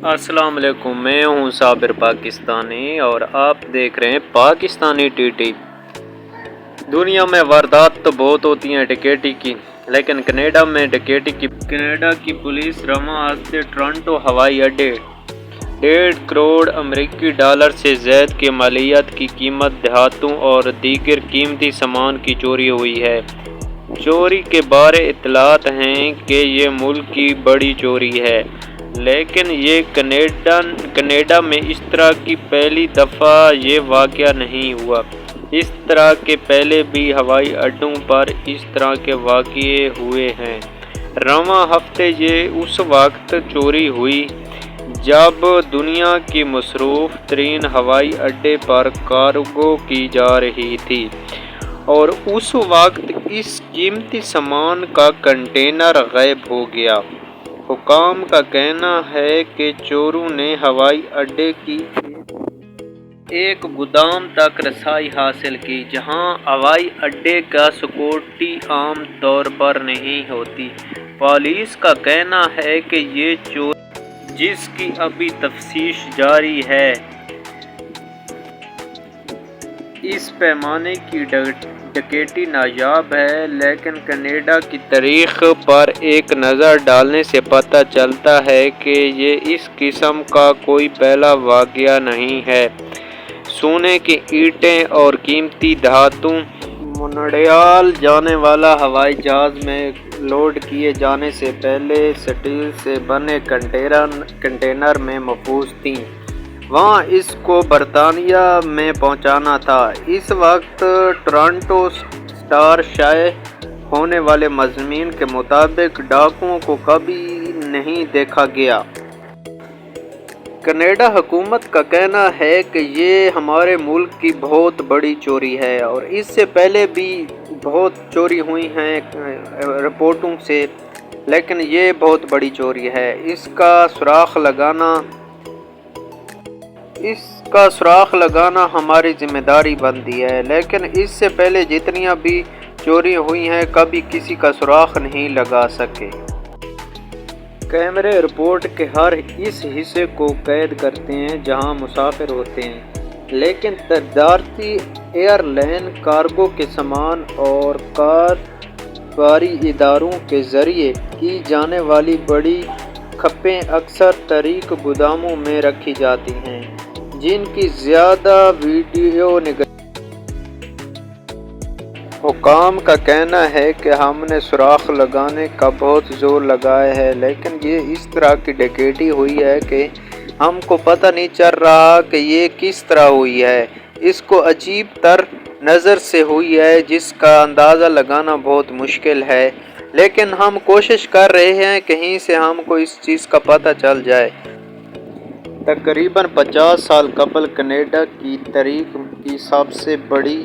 السلام علیکم، میں ہوں صابر پاکستانی اور آپ دیکھ رہے ہیں پاکستانی ٹی ٹی۔ دنیا میں واردات تو بہت ہوتی ہیں ڈکیتی کی، لیکن کینیڈا کی پولیس رواں ہفتے ٹورنٹو ہوائی اڈے $1.5 کروڑ امریکی سے زائد کی مالیت کی قیمت دھاتوں اور دیگر قیمتی سامان کی چوری ہوئی ہے۔ چوری کے بارے اطلاعات ہیں کہ یہ ملک کی بڑی چوری ہے، لیکن یہ کینیڈا میں اس طرح کی پہلی دفعہ یہ واقعہ نہیں ہوا۔ اس طرح کے پہلے بھی ہوائی اڈوں پر اس طرح کے واقعے ہوئے ہیں۔ رواں ہفتے یہ اس وقت چوری ہوئی جب دنیا کی مصروف ترین ہوائی اڈے پر کارگو کی جا رہی تھی اور اس وقت اس قیمتی سامان کا کنٹینر غائب ہو گیا۔ حکام کا کہنا ہے کہ چوروں نے ہوائی اڈے کی ایک گودام تک رسائی حاصل کی جہاں ہوائی اڈے کا سیکورٹی عام طور پر نہیں ہوتی۔ پولیس کا کہنا ہے کہ یہ چوری، جس کی ابھی تفتیش جاری ہے، اس پیمانے کی ڈکیتی نایاب ہے، لیکن کینیڈا کی تاریخ پر ایک نظر ڈالنے سے پتہ چلتا ہے کہ یہ اس قسم کا کوئی پہلا واقعہ نہیں ہے۔ سونے کی اینٹیں اور قیمتی دھاتوں مونٹریال جانے والا ہوائی جہاز میں لوڈ کیے جانے سے پہلے سٹیل سے بنے کنٹینر میں محفوظ تھیں۔ وہاں اس کو برطانیہ میں پہنچانا تھا۔ اس وقت ٹورنٹو اسٹار شائع ہونے والے مضامین کے مطابق ڈاکوؤں کو کبھی نہیں دیکھا گیا۔ کینیڈا حکومت کا کہنا ہے کہ یہ ہمارے ملک کی بہت بڑی چوری ہے اور اس سے پہلے بھی بہت چوری ہوئی ہیں رپورٹوں سے، لیکن یہ بہت بڑی چوری ہے۔ اس کا سراغ لگانا ہماری ذمہ داری بنتی ہے، لیکن اس سے پہلے جتنی بھی چوری ہوئی ہیں کبھی کسی کا سراغ نہیں لگا سکے۔ کیمرے رپورٹ کے ہر اس حصے کو قید کرتے ہیں جہاں مسافر ہوتے ہیں، لیکن تجارتی ایئر لائن کارگو کے سامان اور کاروباری اداروں کے ذریعے کی جانے والی بڑی کھپیں اکثر تاریک گوداموں میں رکھی جاتی ہیں جن کی زیادہ ویڈیو نگرانی۔ حکام کا کہنا ہے کہ ہم نے سراغ لگانے کا بہت زور لگایا ہے، لیکن یہ اس طرح کی ڈکیتی ہوئی ہے کہ ہم کو پتہ نہیں چل رہا کہ یہ کس طرح ہوئی ہے۔ اس کو عجیب تر نظر سے ہوئی ہے جس کا اندازہ لگانا بہت مشکل ہے، لیکن ہم کوشش کر رہے ہیں کہیں سے ہم کو اس چیز کا پتہ چل جائے۔ تقریباً 50 سال قبل کینیڈا کی تاریخ کی سب سے بڑی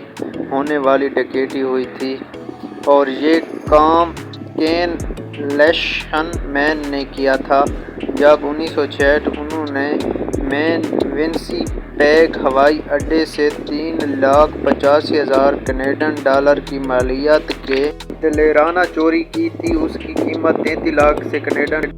ہونے والی ڈکیتی ہوئی تھی اور یہ کام کین لیشن مین نے کیا تھا جب 1966 انہوں نے مین ونسیپیگ ہوائی اڈے سے $385,000 کینیڈین کی مالیت کے دلیرانہ چوری کی تھی۔ اس کی قیمت $33 لاکھ سے کینیڈین